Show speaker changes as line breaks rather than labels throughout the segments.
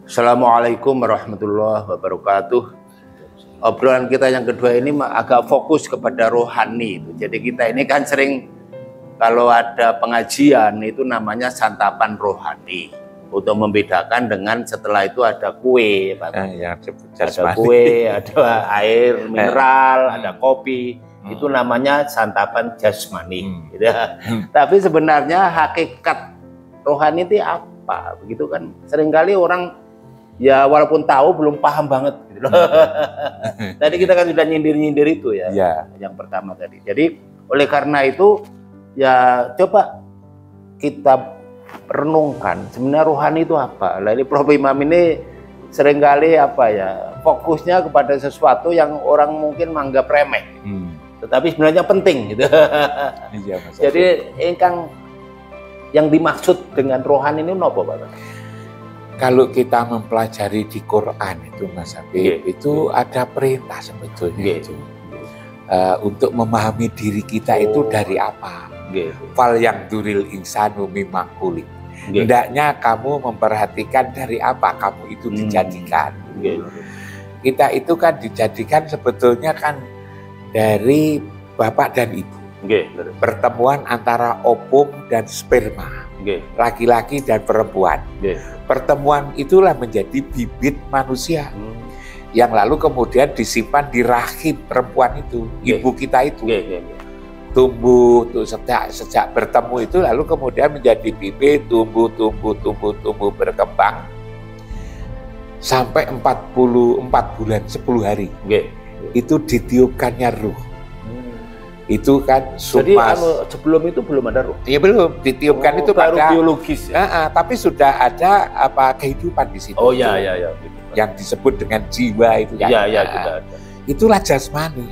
Assalamualaikum warahmatullahi wabarakatuh. Obrolan kita yang kedua ini agak fokus kepada rohani. Jadi kita ini kan sering kalau ada pengajian itu namanya santapan rohani. Untuk membedakan dengan setelah itu ada kue, ada kue, ada air mineral, ada kopi. Itu namanya santapan jasmani. Gitu. Tapi sebenarnya hakikat rohani itu apa? Begitu kan? Seringkali orang ya walaupun tahu belum paham banget gitu loh. Tadi kita kan sudah nyindir-nyindir itu ya, yang pertama tadi. Jadi oleh karena itu ya coba kita renungkan sebenarnya rohani itu apa. Nah, ini Prof Imam ini seringkali apa ya fokusnya kepada sesuatu yang orang mungkin menganggap remeh, tetapi sebenarnya penting gitu. Jadi yang dimaksud dengan rohani ini apa Pak?
Kalau kita mempelajari di Quran itu Mas Habib, itu ada perintah sebetulnya itu. Untuk memahami diri kita itu dari apa. Fal yang duril insanu mimma khuliq. Hendaknya kamu memperhatikan dari apa kamu itu dijadikan. Kita itu kan dijadikan sebetulnya kan dari bapak dan ibu. Pertemuan antara ovum dan sperma. Laki-laki dan perempuan. Pertemuan itulah menjadi bibit manusia yang lalu kemudian disimpan di rahim perempuan itu, ibu kita itu. Tumbuh tuh sejak bertemu itu lalu kemudian menjadi bibit, tumbuh berkembang sampai 44 bulan 10 hari. Itu ditiupkannya ruh. Itu kan
sumas. Jadi sebelum itu belum ada ruh?
Iya belum, ditiupkan itu
baru
pada
biologis ya?
Tapi sudah ada kehidupan di situ.
Oh iya.
Gitu. Yang disebut dengan jiwa itu kan.
Iya.
Itulah jasmani.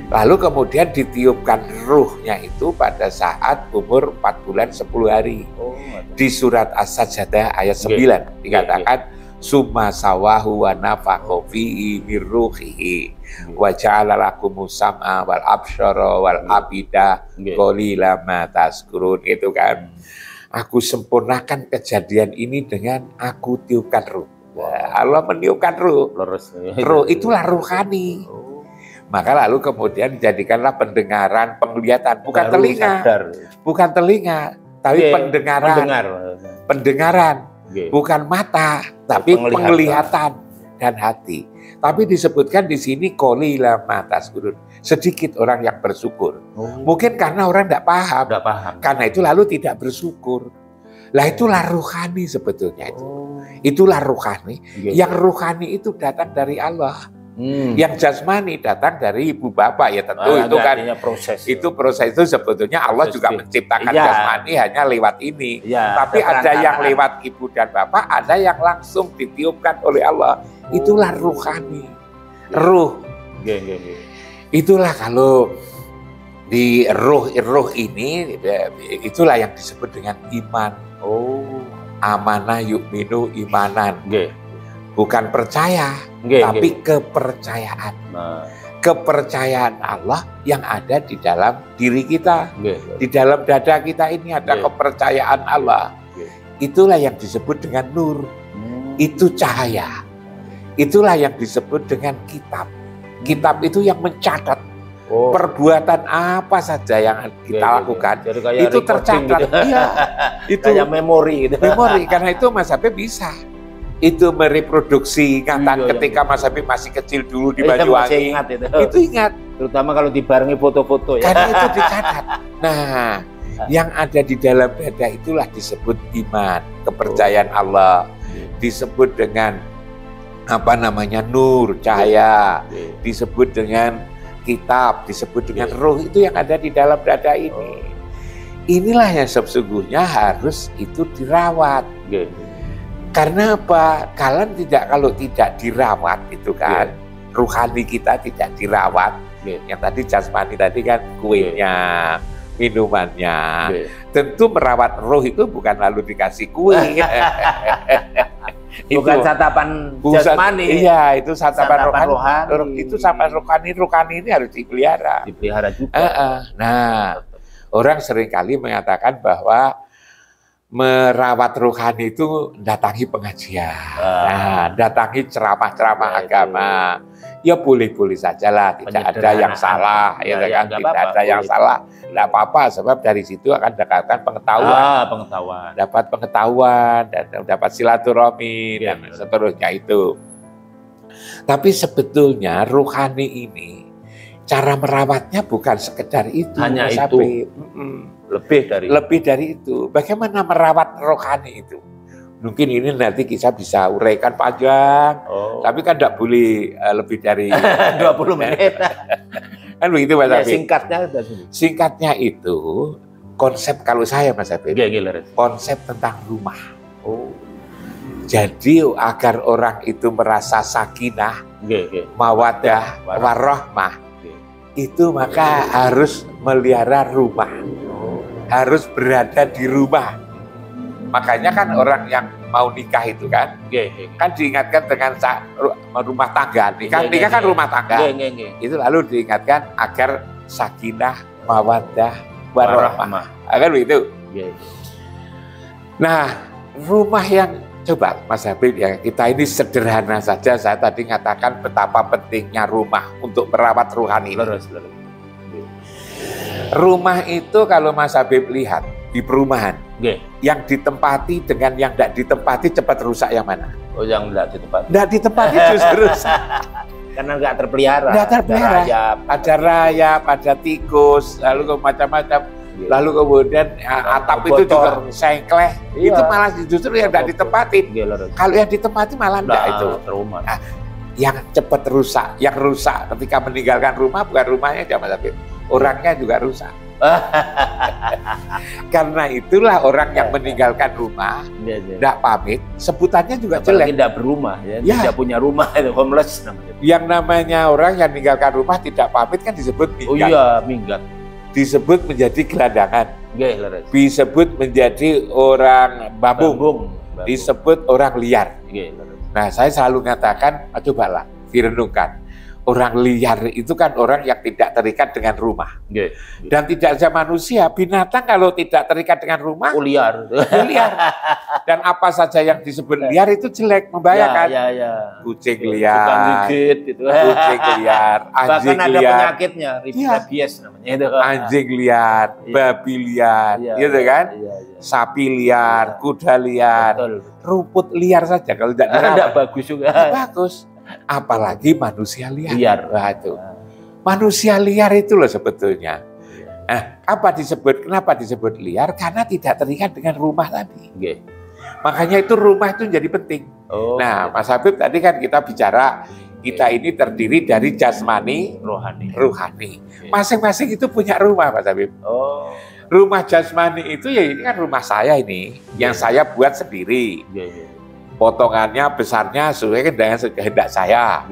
Lalu kemudian ditiupkan ruhnya itu pada saat umur 4 bulan 10 hari. Di surat As-Sajdah ayat 9 dikatakan summa sawahu wa nafakha fihi min ruhihi wa ja'ala lakumus sam'a wal absyara wal abida qalilan ma tazkurun. Itu kan aku sempurnakan kejadian ini dengan aku tiupkan ruh. Allah meniupkan ruh. Ruh itulah ruhani. Maka lalu kemudian dijadikanlah pendengaran, penglihatan, bukan telinga. Bukan telinga, tapi pendengaran. Bukan mata, tapi penglihatan dan hati. Tapi disebutkan di sini qalilan ma tazkurun. Sedikit orang yang bersyukur. Mungkin karena orang tidak paham. Karena itu lalu tidak bersyukur. Lah itulah ruhani sebetulnya itu. Itulah ruhani. Yang ruhani itu datang dari Allah. Yang jasmani datang dari ibu bapak ya tentu itu kan
proses.
Itu proses itu sebetulnya Allah juga menciptakan jasmani hanya lewat ini. Tapi ada yang lewat ibu dan bapak, ada yang langsung ditiupkan oleh Allah. Itulah ruhani. Ruh. Itulah kalau di ruh ini itulah yang disebut dengan iman. Amanah yu'minu imanan. Bukan percaya, tapi kepercayaan. Kepercayaan Allah yang ada di dalam diri kita. Di dalam dada kita ini ada kepercayaan Allah. Itulah yang disebut dengan nur. Itu cahaya. Itulah yang disebut dengan kitab. Kitab itu yang mencatat perbuatan apa saja yang kita lakukan. Itu tercatat.
Gitu.
Iya. Itu
kayak memori gitu.
Memori, karena itu Mas Habib bisa. Itu mereproduksi ingatan ketika Mas Habib masih kecil dulu di Banyuwangi. Itu ingat.
Terutama kalau dibarengi foto-foto ya.
Karena itu dicatat. Nah, yang ada di dalam dada itulah disebut iman, kepercayaan Allah. Disebut dengan nur, cahaya. Disebut dengan kitab, disebut dengan ruh, itu yang ada di dalam dada ini. Inilah yang sesungguhnya harus itu dirawat. Karena apa? Kalau tidak dirawat itu kan ruhani kita tidak dirawat. Yang tadi jasmani tadi kan kuenya, minumannya. Tentu merawat roh itu bukan lalu dikasih kue.
Bukan santapan jasmani.
Iya, itu santapan rohani. Itu santapan rohani ini harus dipelihara.
Dipelihara juga.
Nah, orang seringkali mengatakan bahwa merawat rohani itu datangi pengajian, datangi ceramah-ceramah agama. Ya boleh-boleh saja lah, tidak ada yang salah, ya kan? Tidak ada yang salah, tidak apa-apa, sebab dari situ akan dapatkan pengetahuan, dapat pengetahuan dan dapat silaturahmi dan seterusnya itu. Tapi sebetulnya rohani ini cara merawatnya bukan sekedar itu,
hanya itu, lebih dari itu. Bagaimana merawat rohani itu? Mungkin ini nanti kita bisa uraikan panjang, tapi kan tidak boleh lebih dari 20 menit. Kan begitu Mas Habib. Singkatnya itu konsep, kalau saya Mas Habib, konsep tentang rumah. Jadi agar orang itu merasa sakinah, mawaddah, warahmah, itu maka harus melihara rumah, harus berada di rumah. Makanya kan orang yang mau nikah itu kan diingatkan dengan rumah tangga. Nikah kan rumah tangga. Itu lalu diingatkan agar sakinah, mawaddah, warahmah. Agar begitu. Nah, rumah yang coba Mas Habib, ya kita ini sederhana saja. Saya tadi mengatakan betapa pentingnya rumah untuk merawat rohani. Rumah itu kalau Mas Habib lihat di perumahan, yang ditempati dengan yang tidak ditempati cepat rusak yang mana? Yang tidak ditempati. Tidak ditempati justru rusak. Karena nggak terpelihara. Nggak terpelihara. Ada rayap, ada tikus, lalu macam-macam. Lalu kemudian atap itu juga sengkleh. Itu malah justru yang tidak ditempati. Kalau yang ditempati malah tidak itu. Nah, yang cepat rusak, yang rusak ketika meninggalkan rumah bukan rumahnya Mas Habib, orangnya juga rusak. Karena itulah orang yang meninggalkan rumah, tidak pamit, sebutannya juga jelek. Tidak berumah, tidak punya rumah, itu homeless namanya. Yang namanya orang yang meninggalkan rumah tidak pamit kan disebut minggat. Minggat. Disebut menjadi gelandangan, disebut menjadi orang bambung, disebut orang liar. Nah, saya selalu mengatakan, cobalah direnungkan. Orang liar itu kan orang yang tidak terikat dengan rumah. Dan tidak saja manusia, binatang kalau tidak terikat dengan rumah, liar. Dan apa saja yang disebut liar itu jelek, membahayakan. Kucing liar, kucing liar, anjing liar. Bahkan ada penyakitnya, rabies namanya. Anjing liar, babi liar, gitu kan? Sapi liar, kuda liar, rumput liar saja kalau tidak dirawat. Tidak bagus juga. Bagus. Apalagi manusia liar. Nah, itu. Manusia liar itu loh sebetulnya. Nah, kenapa disebut liar? Karena tidak terikat dengan rumah tadi. Makanya itu rumah itu jadi penting. Nah, Mas Habib tadi kan kita bicara, kita ini terdiri dari jasmani, rohani. Masing-masing itu punya rumah, Mas Habib. Rumah jasmani itu ya ini kan rumah saya ini, yang saya buat sendiri. Potongannya besarnya sesuai dengan kehendak saya.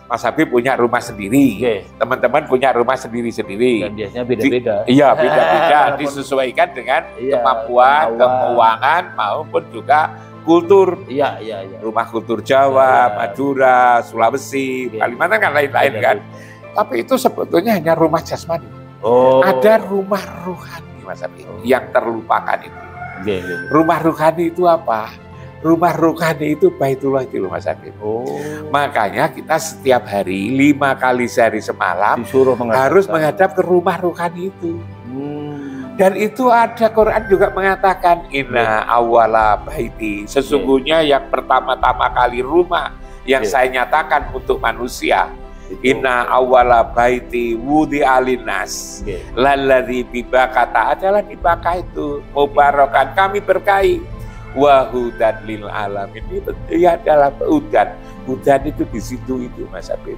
Mas Habib punya rumah sendiri, teman-teman punya rumah sendiri-sendiri. Dan biasanya beda-beda. Iya, beda-beda. Disesuaikan dengan kemampuan, keuangan, maupun juga kultur. Rumah kultur Jawa, Madura, Sulawesi, Kalimantan kan lain-lain kan. Tapi itu sebetulnya hanya rumah jasmani. Ada rumah rohani, Mas Habib, yang terlupakan itu. Rumah rohani itu apa? Rumah rohani itu Baitullah itu loh Mas Habib. Makanya kita setiap hari 5 kali sehari semalam harus menghadap ke rumah rohani itu. Dan itu ada Quran juga mengatakan inna awwala baiti, sesungguhnya yang pertama-tama kali rumah yang saya nyatakan untuk manusia. Inna awwala baiti wudi alinas lalladzi bibakata, adalah di Bakah itu mubarakan, kami berkahi. Wahudan lil alamin, itu adalah hudan. Hudan itu di situ itu Mas Habib.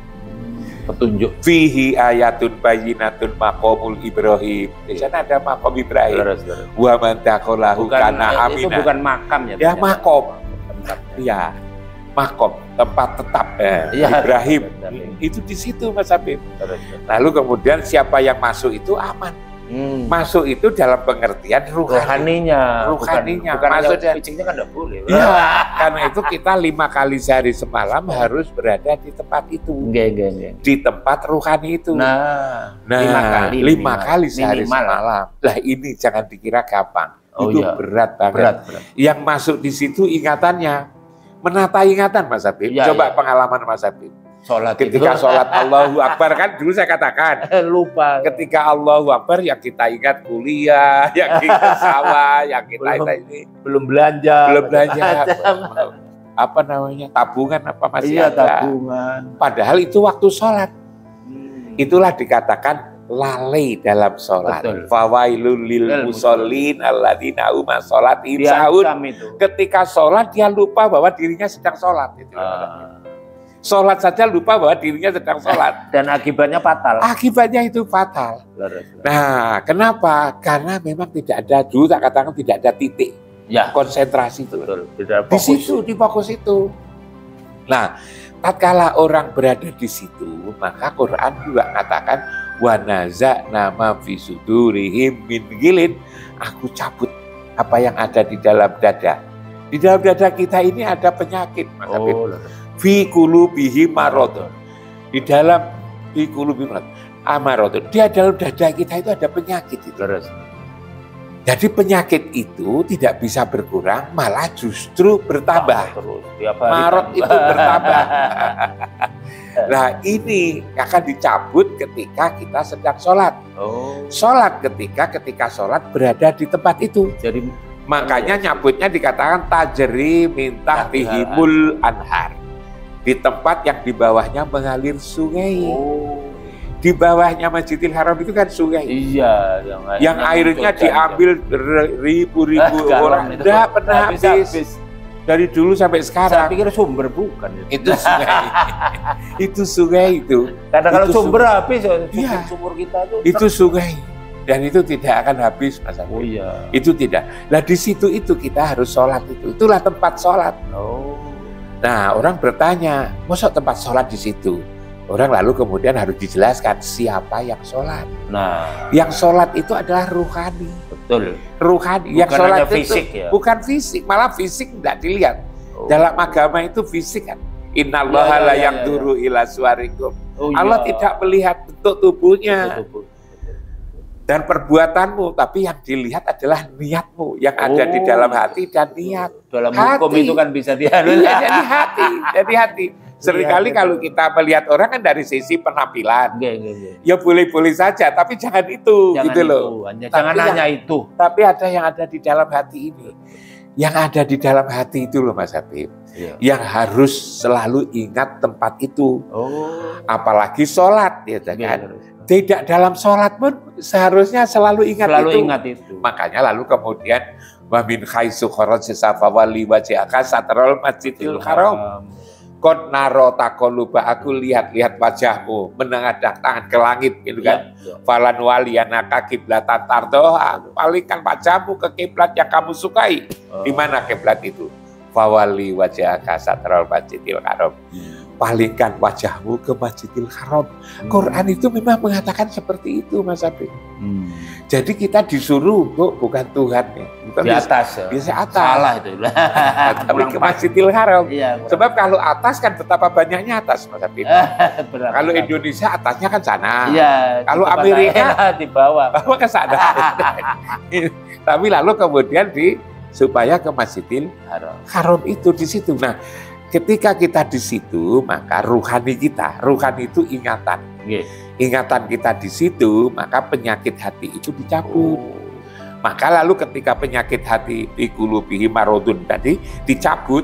Petunjuk. Fihi ayatun bayyinatun maqamul Ibrahim. Di sana ada maqam Ibrahim. Wa man dakhalahu kana amina. Itu bukan makam ya? Ya makom. Iya. Makom, tempat tetap Ibrahim. Itu di situ Mas Habib. Lalu kemudian siapa yang masuk itu aman. Masuk itu dalam pengertian rohaninya. Bukan maksudnya kan enggak boleh. Ya, karena itu kita 5 kali sehari semalam harus berada di tempat itu. Di tempat rohani itu. Nah 5 kali sehari semalam. Lah ini jangan dikira gampang.
itu berat banget. Berat. Yang masuk di situ ingatannya, menata ingatan Mas Habib. Coba pengalaman Mas Habib.
Sholat
ketika sholat Allahu Akbar, kan dulu saya katakan lupa. Ketika Allahu Akbar yang kita ingat kuliah, yang kita sawah, yang kita ini
belum belanja,
apa namanya, tabungan apa masih
ada.
Tabungan. Padahal itu waktu sholat. Itulah dikatakan lalai dalam sholat. Fawailul lil musallin alladzina hum sholatihim sahun. Ketika sholat dia lupa bahwa dirinya sedang sholat. Sholat saja lupa bahwa dirinya sedang sholat.
Dan akibatnya fatal.
Akibatnya itu fatal. Nah, kenapa? Karena memang tidak ada, dulu tak katakan tidak ada titik konsentrasi itu. Di situ, di fokus itu. Nah, tatkala orang berada di situ, maka Quran juga katakan wa naza'na ma fi sudurihim min ghilin. Aku cabut apa yang ada di dalam dada. Di dalam dada kita ini ada penyakit, Mas Habib. Fi qulubihim maradun. Di dalam fi qulubihim maradun. Di dalam dada kita itu ada penyakit itu. Jadi penyakit itu tidak bisa berkurang, malah justru bertambah. Marad itu bertambah. Nah, ini akan dicabut ketika kita sedang sholat. Sholat ketika sholat berada di tempat itu. Jadi makanya nyabutnya dikatakan tajri mintah tihimul anhar. Di tempat yang di bawahnya mengalir sungai. Di bawahnya Masjidil Haram itu kan sungai.
Iya.
Yang airnya diambil ribu-ribu orang. Tidak pernah habis. Dari dulu sampai sekarang.
Saya pikir sumber bukan.
Itu sungai. Itu sungai itu.
Karena kalau sumber habis, sumur kita
itu sungai. Dan itu tidak akan habis, Mas Habib. Itu tidak. Nah di situ itu kita harus sholat itu. Itulah tempat sholat. Nah, orang bertanya, masuk tempat sholat di situ? Orang lalu kemudian harus dijelaskan siapa yang sholat.
Nah,
yang sholat itu adalah ruhani.
Betul.
Ruhani.
Bukan
yang sholat itu
fisik,
bukan fisik, malah fisik tidak dilihat. Dalam agama itu fisik kan. Innallaha la yanzuru ila suwarikum. Allah tidak melihat bentuk tubuhnya. Dan perbuatanmu, tapi yang dilihat adalah niatmu yang ada di dalam hati dan niat.
Dalam hukum itu kan bisa diharus.
Iya, jadi hati. Seringkali kalau kita melihat orang kan dari sisi penampilan, ya boleh-boleh saja, tapi jangan itu, gitu loh.
Jangan hanya itu.
Tapi ada yang ada di dalam hati ini. Yang ada di dalam hati itu loh Mas Habib. Yang harus selalu ingat tempat itu. Apalagi sholat, ya kan. Tidak dalam sholat pun seharusnya selalu ingat itu. Makanya lalu kemudian wa min khaisu kharaja fawalli wajhaka satrul masjidil haram. Qad naro taqalluba, aku lihat wajahmu menengadah tangan ke langit gitu kan. Falan waliyanaka qiblatan tardoha, palingkan wajahmu ke kiblat yang kamu sukai. Di mana kiblat itu? Fawalli wajhaka satrul masjidil haram. Palingkan wajahmu ke Masjidil Haram. Quran itu memang mengatakan seperti itu, Mas Habib. Jadi kita disuruh untuk bukan Tuhan ya. Bukan
di atas.
Bisa atas.
Salah itu.
Tapi ke Masjidil Haram. Sebab kalau atas kan betapa banyaknya atas, Mas Habib. Kalau Indonesia atasnya kan sana. Kalau Amerika
di bawah.
Bawa ke sana. Tapi lalu kemudian supaya ke Masjidil Haram itu di situ. Nah, ketika kita di situ, maka ruhani itu ingatan. Ingatan kita di situ, maka penyakit hati itu dicabut. Maka lalu ketika penyakit hati di qulubihim maradun tadi dicabut,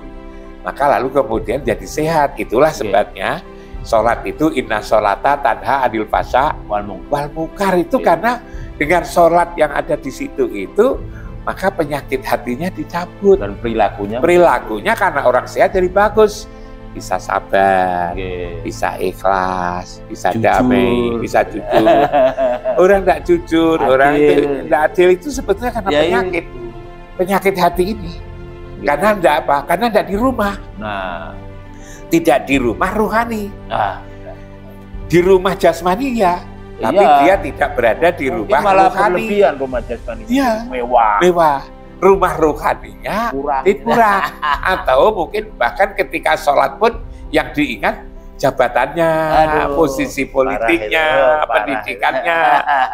maka lalu kemudian jadi sehat. Itulah sebabnya sholat itu inna sholata tanha anil fasya wal munkar itu karena dengan sholat yang ada di situ itu, maka penyakit hatinya dicabut.
Dan perilakunya
karena orang sehat jadi bagus. Bisa sabar, bisa ikhlas, bisa jujur. Damai, bisa jujur. Orang tidak jujur, orang tidak adil itu sebetulnya karena penyakit hati ini. Karena tidak apa? Karena tidak di rumah. Tidak di rumah rohani. Di rumah jasmani ya. Tapi dia tidak berada di rumah
malah
rohani.
Berlebihan rumah jasmani.
Mewah. Rumah rohaninya kurang. Atau mungkin bahkan ketika sholat pun yang diingat jabatannya, posisi politiknya, pendidikannya,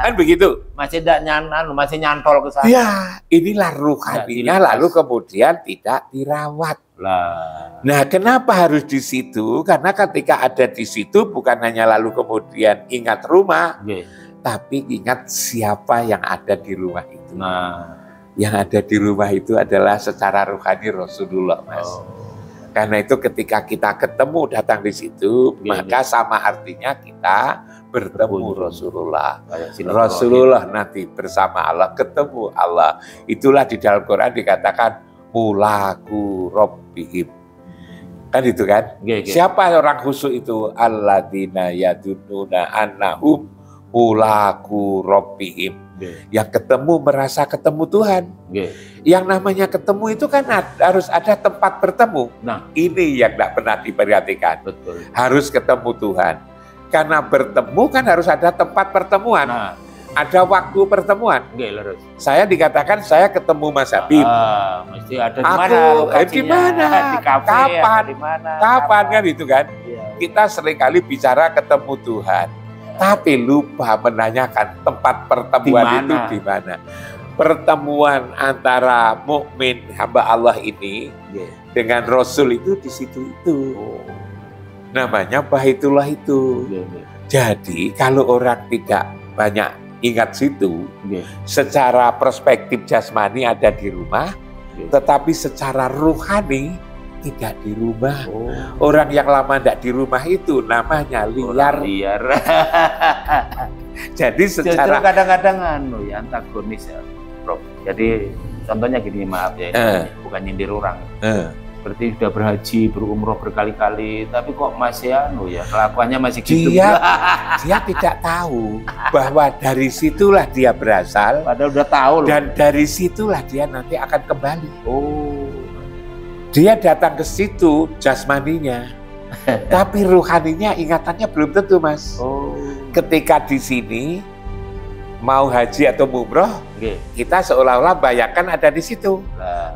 kan begitu.
Masih tidak masih nyantol ke sana.
Ya, inilah ruhaninya, lalu kemudian tidak dirawat. Nah, kenapa harus di situ? Karena ketika ada di situ bukan hanya lalu kemudian ingat rumah, tapi ingat siapa yang ada di rumah itu. Yang ada di rumah itu adalah secara rohani Rasulullah, Mas. Karena itu ketika kita ketemu datang di situ, maka sama artinya kita bertemu Rasulullah. Rasulullah nanti bersama Allah, ketemu Allah. Itulah di dalam Quran dikatakan mulaku rabbihim. Kan itu kan? Siapa orang khusyuk itu? Alladzina yadununa annahum mulaku rabbihim. Yang ketemu merasa ketemu Tuhan. Yang namanya ketemu itu kan harus ada tempat bertemu. Nah, ini yang tidak pernah diperhatikan. Betul. Harus ketemu Tuhan. Karena bertemu kan harus ada tempat pertemuan. Ada waktu pertemuan. Saya dikatakan saya ketemu Mas Habib.
Mesti ada di mana lokasinya?
Di mana?
Di kafe,
kapan?
Di mana?
Kapan kan itu kan? Kita seringkali bicara ketemu Tuhan. Tapi lupa menanyakan tempat pertemuan itu di mana. Pertemuan antara mukmin hamba Allah ini dengan Rasul itu di situ itu. Namanya Baitullah itu. Jadi kalau orang tidak banyak ingat situ, secara perspektif jasmani ada di rumah, tetapi secara ruhani tidak di rumah. Orang yang lama tidak di rumah itu namanya liar. Jadi secara
kadang-kadang ya antagonis ya, Prof. Jadi contohnya gini, maaf ya, bukan nyindir orang. Seperti sudah berhaji, berumroh berkali-kali, tapi kok masih ya kelakuannya masih gitu.
Dia tidak tahu bahwa dari situlah dia berasal.
Padahal udah tahu loh.
Dan dari situlah dia nanti akan kembali. Dia datang ke situ jasmaninya, tapi ruhaninya ingatannya belum tentu, Mas. Ketika di sini mau haji atau umroh, kita seolah-olah bayangkan ada di situ.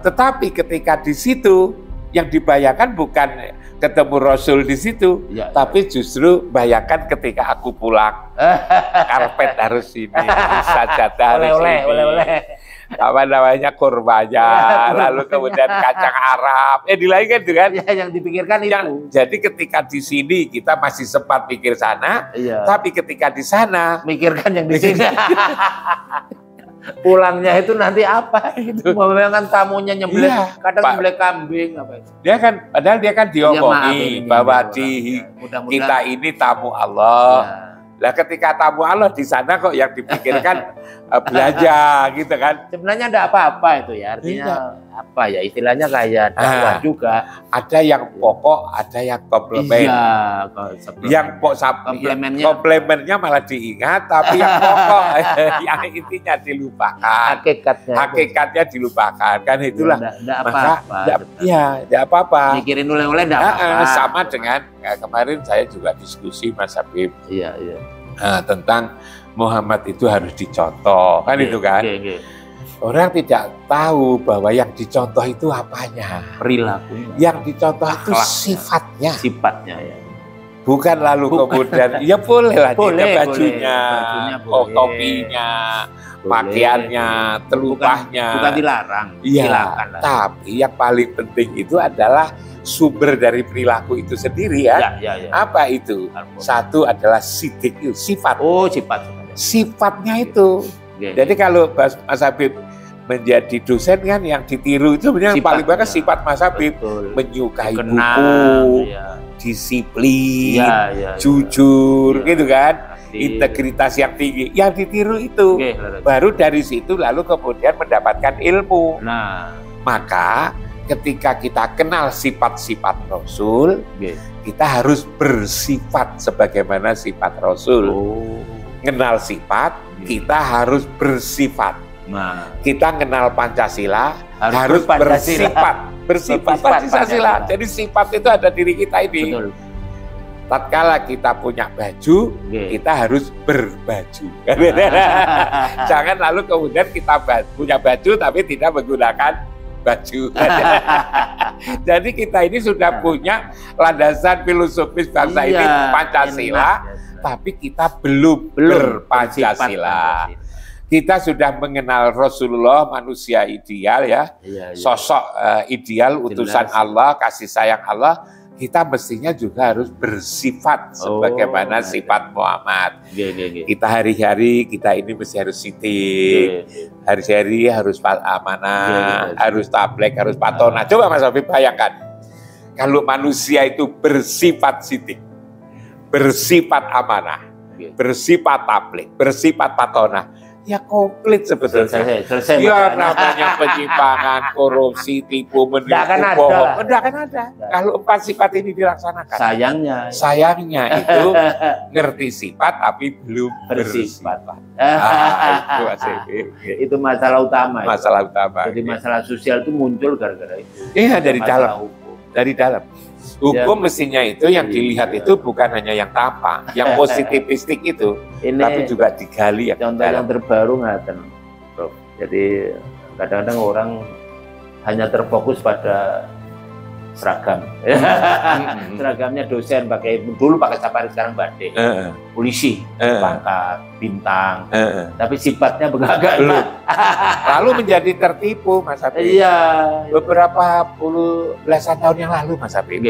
Tetapi ketika di situ yang dibayangkan bukan ketemu Rasul di situ, tapi justru bayangkan ketika aku pulang, karpet harus ini, sajadah harus ini. Apa namanya, kurmanya, lalu kemudian kacang Arab, dilainkan itu kan?
Yang dipikirkan itu.
Jadi ketika di sini kita masih sempat pikir sana, tapi ketika di sana
mikirkan yang di sini. Pulangnya itu nanti apa? Memang tamunya nyembelih, kadang nyembelih kambing apa itu.
Dia kan, padahal dia kan diomongi bahwa kita ini tamu Allah. Lah ketika tamu Allah di sana kok yang dipikirkan belanja gitu kan.
Sebenarnya ada apa-apa itu ya, artinya apa ya, istilahnya kayak dakwah juga.
Ada yang pokok, ada yang komplemen. Yang komplemennya malah diingat, tapi yang pokok yang intinya dilupakan. Hakikatnya dilupakan. Kan itulah. Maka enggak apa-apa.
Mikirin oleh-oleh enggak apa-apa.
Sama dengan kemarin saya juga diskusi Mas Habib. Tentang Muhammad itu harus dicontoh, kan itu kan? Orang tidak tahu bahwa yang dicontoh itu apanya,
perilakunya.
Yang dicontoh itu sifatnya.
Sifatnya ya.
Bukan lalu kemudian, ya boleh lah bajunya, topinya, pakaiannya, telupahnya. Bukan
dilarang.
Iya. Tapi yang paling penting itu adalah sumber dari perilaku itu sendiri ya. Apa itu? Satu adalah sidik, sifat.
Sifat.
Sifatnya itu. Jadi kalau Mas Habib menjadi dosen kan yang ditiru itu sebenarnya paling banyak sifat Mas Habib. Menyukai buku, disiplin, jujur, gitu kan. Integritas yang tinggi. Yang ditiru itu. Baru dari situ lalu kemudian mendapatkan ilmu. Maka ketika kita kenal sifat-sifat Rasul, kita harus bersifat sebagaimana sifat Rasul. Kenal sifat, kita harus bersifat. Kita kenal Pancasila, harus bersifat Pancasila. Jadi sifat itu ada diri kita ini. Tatkala kita punya baju, kita harus berbaju. Jangan lalu kemudian kita punya baju tapi tidak menggunakan baju. Jadi kita ini sudah punya landasan filosofis bangsa ini Pancasila, tapi kita belum berpancasila. Kita sudah mengenal Rasulullah, manusia ideal ya, sosok ideal, utusan Allah, kasih sayang Allah. Kita mestinya juga harus bersifat sebagaimana sifat Muhammad. Kita hari-hari kita ini mesti harus sitik, hari-hari harus amanah, harus tablek, harus patona. Coba Mas Habib bayangkan, kalau manusia itu bersifat sitik, bersifat amanah, bersifat tablek, bersifat patona, ya komplit sebetulnya. Selesai. Ya namanya penyimpangan, korupsi, tipu, menipu, bohong. Tidak akan ada. Kalau 4 sifat ini dilaksanakan. Sayangnya itu ngerti sifat tapi belum bersifat.
Itu masalah utama.
Masalah utama.
Jadi masalah sosial itu muncul gara-gara itu.
Iya, dari dalam. Dari dalam. Hukum mestinya itu yang dilihat itu bukan hanya yang tampak, yang positivistik itu, tapi juga digali yang
contoh yang terbaru ngaten, Prof. Jadi kadang-kadang orang hanya terfokus pada seragam. Seragamnya dosen dulu pakai safari, sekarang batik. Polisi, pangkat, bintang. Tapi sifatnya agak
lalu menjadi tertipu, Mas Habib.
Iya.
Beberapa belasan tahun yang lalu, Mas Habib.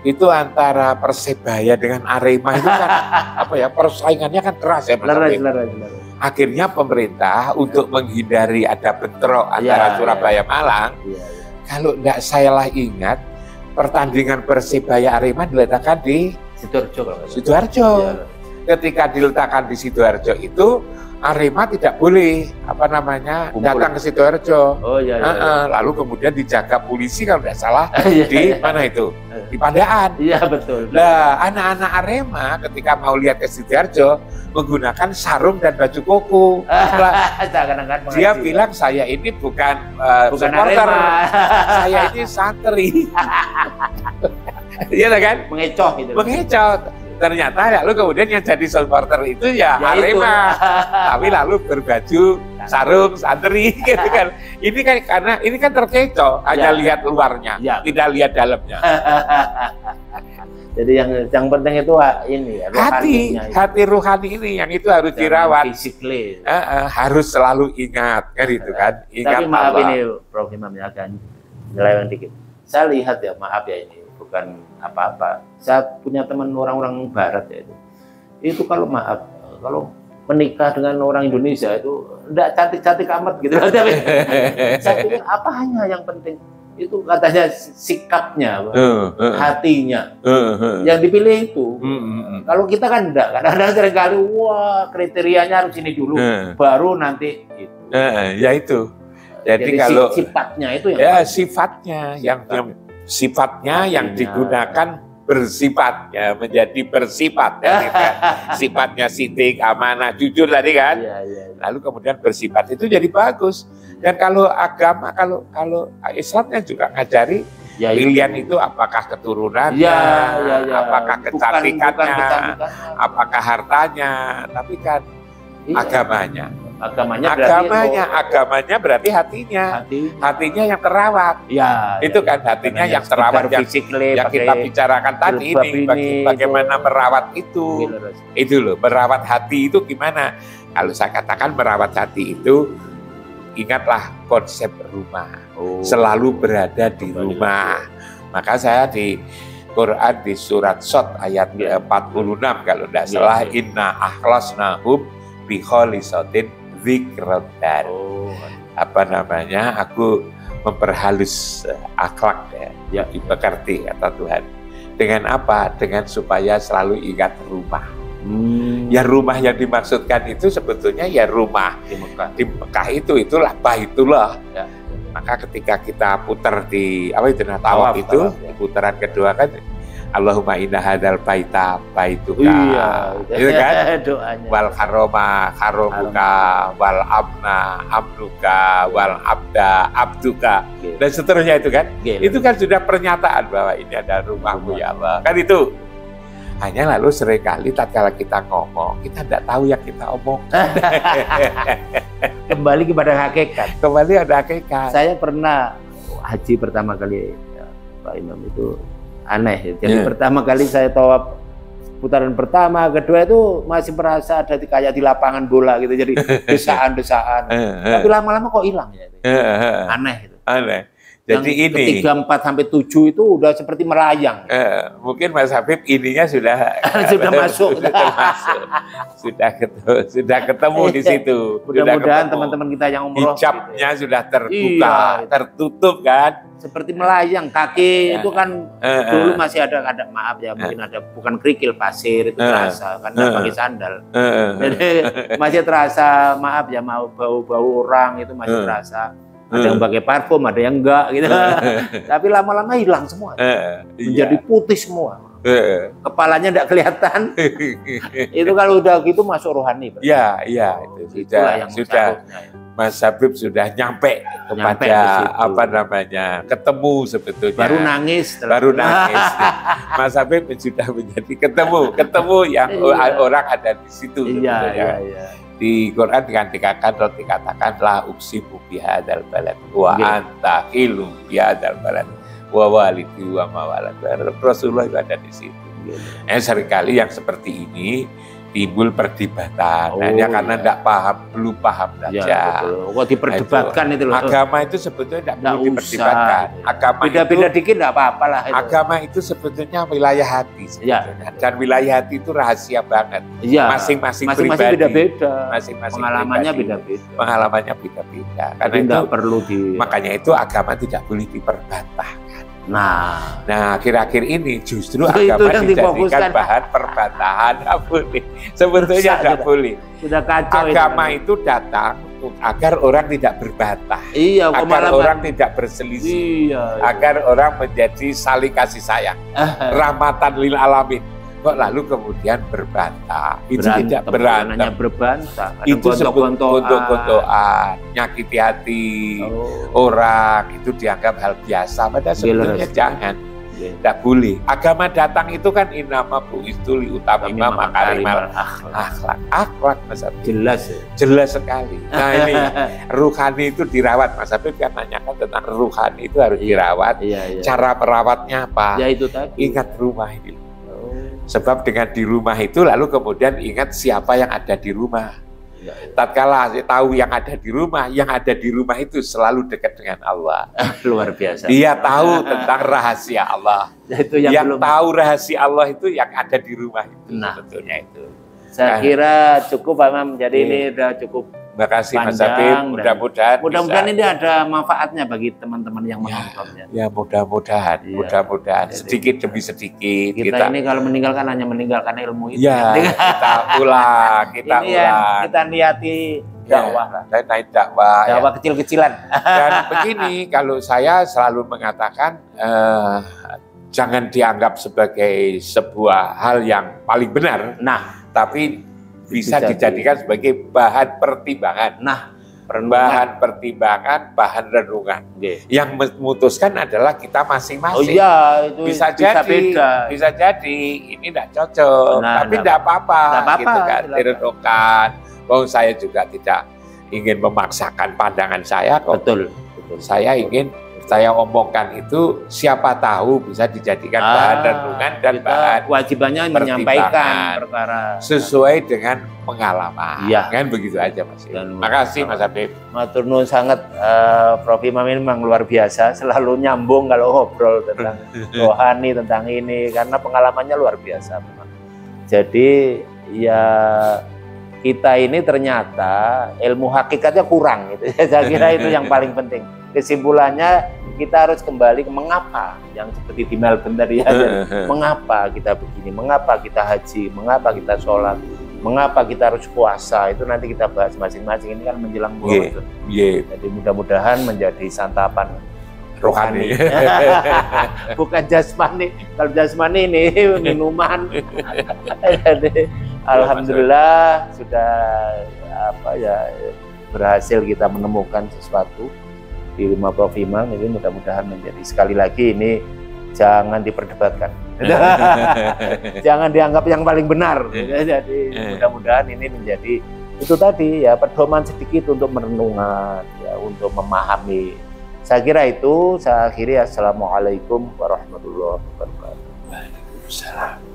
Itu antara Persebaya dengan Arema itu kan persaingannya kan keras ya, Mas Habib. Akhirnya pemerintah untuk menghindari ada bentrok antara Surabaya Malang, kalau tidak salah ingat, pertandingan Persebaya Arema diletakkan di Sidoarjo. Ketika diletakkan di Sidoarjo itu, Arema tidak boleh datang ke Sidoarjo. Lalu kemudian dijaga polisi kalau tidak salah di mana itu? Di Pandaan.
Iya betul.
Nah, anak-anak Arema ketika mau lihat ke Sidoarjo menggunakan sarung dan baju koko. Dia bilang saya ini bukan supporter, saya ini santri. Iya kan?
Mengecoh gitu.
Mengecoh. Ternyata lalu kemudian yang jadi supporter itu ya Arema, tapi lalu berbaju sarung santri gitu kan. Ini kan karena ini kan terkecoh, hanya lihat luarnya, tidak lihat dalamnya.
Jadi yang penting itu ini
hati rohani ini yang itu harus dirawat. Harus selalu ingat kan itu kan. Ingat.
Tapi maaf Allah. Ini Prof Imam ya, agak nyeleweng dikit. Saya lihat ya, maaf ya, ini bukan apa-apa. Saya punya teman orang-orang barat ya itu kalau menikah dengan orang Indonesia itu enggak cantik-cantik amat gitu. Saya pikir apa hanya yang penting itu katanya sikapnya, hatinya yang dipilih itu. Kalau kita kan enggak, kadang-kadang seringkali kriterianya harus ini dulu, baru nanti itu.
Ya itu. Jadi kalau
sifatnya itu yang
sifatnya yang digunakan bersifat ya, menjadi bersifat ya, kan? Sifatnya sidik, amanah, jujur tadi kan. Lalu kemudian bersifat itu jadi bagus. Dan kalau agama, kalau Islamnya juga ngajari pilihan itu apakah keturunannya, apakah kecantikannya, apakah hartanya, tapi kan agamanya berarti hatinya yang terawat. Itu kan hatinya yang terawat, yang kita bicarakan tadi ini, bagaimana merawat itu loh, merawat hati itu gimana? Kalau saya katakan merawat hati itu, ingatlah konsep rumah, selalu berada di rumah. Maka saya di Quran di surat Shad ayat 46 kalau tidak salah, inna akhlasnahum bi khalisatin dzikrodan. Aku memperhalus akhlak ya, dimengerti kata Tuhan. Dengan apa? Dengan supaya selalu ingat rumah. Ya rumah yang dimaksudkan itu sebetulnya ya rumah di Mekah itulah Baitullah. Maka ketika kita putar di tawaf itu, putaran kedua kan Allahumma inna hadzal baita baituka. Itu kan doanya. Wal haroma haromuka, wal amna amnuka, wal abda abduka, dan seterusnya itu kan. Itu kan sudah pernyataan bahwa ini adalah rumahmu ya Allah. Kan itu. Hanya lalu seringkali tatkala kita ngomong, kita tidak tahu yang kita omongkan.
Kembali kepada hakikat.
Kembali ada hakikat.
Saya pernah haji pertama kali ya, Pak Imam itu aneh. Jadi pertama kali saya tawaf putaran pertama, kedua itu masih merasa ada kayak di lapangan bola gitu, jadi desaan-desaan. Tapi lama-lama kok hilang ya. Aneh itu.
Aneh.
yang
Jadi ini
ketiga 4 sampai 7 itu udah seperti melayang.
Mungkin Mas Habib ininya sudah
sudah masuk,
sudah ketemu di situ.
Mudah-mudahan teman-teman kita yang umroh
hijabnya
gitu.
Sudah terbuka, tertutup kan.
Seperti melayang, kaki itu kan dulu masih ada maaf ya, mungkin ada bukan kerikil, pasir itu terasa karena pakai sandal. Jadi masih terasa, maaf ya, mau bau-bau orang itu masih terasa. Ada yang pakai parfum, ada yang enggak gitu. Tapi lama-lama hilang semua. Menjadi putih semua. Kepalanya enggak kelihatan. Itu kalau udah gitu masuk rohani.
Iya, itu sudah. Mas Habib sudah nyampe kepada apa namanya, ketemu sebetulnya.
Baru nangis.
Mas Habib sudah menjadi ketemu yang orang ada di situ. Iya. Di Quran dikatakan la uqsimu bihadzal balad wa anta hilum bihadzal balad wa walidi wa ma walad. Rasulullah itu ada di situ. Seringkali yang seperti ini timbul perdebatan, hanya karena belum paham saja.
Kok diperdebatkan itu loh.
Agama itu sebetulnya tidak perlu diperdebatkan. Agama
beda-beda dikit tidak apa-apa lah.
Agama itu sebetulnya wilayah hati sebetulnya. Dan wilayah hati itu rahasia banget. Masing-masing pribadi.
Beda-beda.
Pengalamannya beda-beda. Karena itu
perlu
makanya itu agama tidak boleh diperbantahkan.
Nah,
akhir-akhir ini justru agama dijadikan bahan perbantahan. Tidak boleh. Sebetulnya tidak boleh.
Sudah kacau.
Agama itu datang agar orang tidak berbantah, agar orang tidak berselisih, agar orang menjadi saling kasih sayang, rahmatan lil alamin. Kok lalu kemudian berbantah? Itu tidak berantem.
Berbantah.
Itu gontok-gontokan, nyakiti hati orang, itu dianggap hal biasa. Padahal sebetulnya jangan. Tidak boleh. Agama datang itu kan inama bu'istu liutamima makarimal akhlak. Mas Habib. Jelas sekali. Nah ini ruhani itu dirawat. Mas Habib kan nanyakan tentang ruhani itu harus dirawat. Cara merawatnya apa?
Ya itu tadi.
Ingat rumah ini. Sebab dengan di rumah itu lalu kemudian ingat siapa yang ada di rumah. Tatkala tahu yang ada di rumah itu selalu dekat dengan Allah.
Luar biasa.
Dia tahu tentang rahasia Allah.
Itu
yang tahu rahasia Allah itu yang ada di rumah itu. Sebetulnya itu.
Saya kira cukup Pak Imam. Jadi ini udah cukup.
Terima kasih Mas Habib. Mudah-mudahan
ini ada manfaatnya bagi teman-teman yang menontonnya.
Ya mudah-mudahan. Sedikit demi sedikit.
Kita ini kalau meninggalkan hanya meninggalkan ilmu itu.
Ya, kita ulang.
Kita niati dakwah lah.
Dakwah
kecil-kecilan.
Dan begini, kalau saya selalu mengatakan jangan dianggap sebagai sebuah hal yang paling benar. Tapi bisa dijadikan sebagai bahan pertimbangan. Bahan pertimbangan, bahan renungan. Yang memutuskan adalah kita masing-masing.
Itu
bisa jadi ini tidak cocok, tapi tidak apa-apa. Gitu kan, direnungkan. Saya juga tidak ingin memaksakan pandangan saya kok.
Betul.
Saya omongkan itu siapa tahu bisa dijadikan bahan renungan dan bahan
kewajibannya menyampaikan perkara
sesuai dengan pengalaman. Kan begitu aja Mas. Terima kasih Mas Habib.
Matur nuwun sangat Prof Imam ini memang luar biasa, selalu nyambung kalau ngobrol tentang rohani, tentang ini karena pengalamannya luar biasa memang. Jadi ya kita ini ternyata ilmu hakikatnya kurang gitu. Saya kira itu yang paling penting. Kesimpulannya kita harus kembali ke mengapa yang seperti di Melbourne tadi ya. Mengapa kita begini, mengapa kita haji, mengapa kita sholat, mengapa kita harus puasa, itu nanti kita bahas masing-masing. Ini kan menjelang bulan. Jadi mudah-mudahan menjadi santapan rohani. Bukan jasmani. Kalau jasmani ini minuman. Jadi alhamdulillah sudah berhasil kita menemukan sesuatu di rumah Prof Imam. Ini mudah-mudahan menjadi, sekali lagi ini jangan diperdebatkan. Jangan dianggap yang paling benar. Jadi mudah-mudahan ini menjadi itu tadi ya, pedoman sedikit untuk merenungan ya, untuk memahami Saya kira itu, saya akhiri. Assalamualaikum warahmatullahi wabarakatuh.
Waalaikumsalam.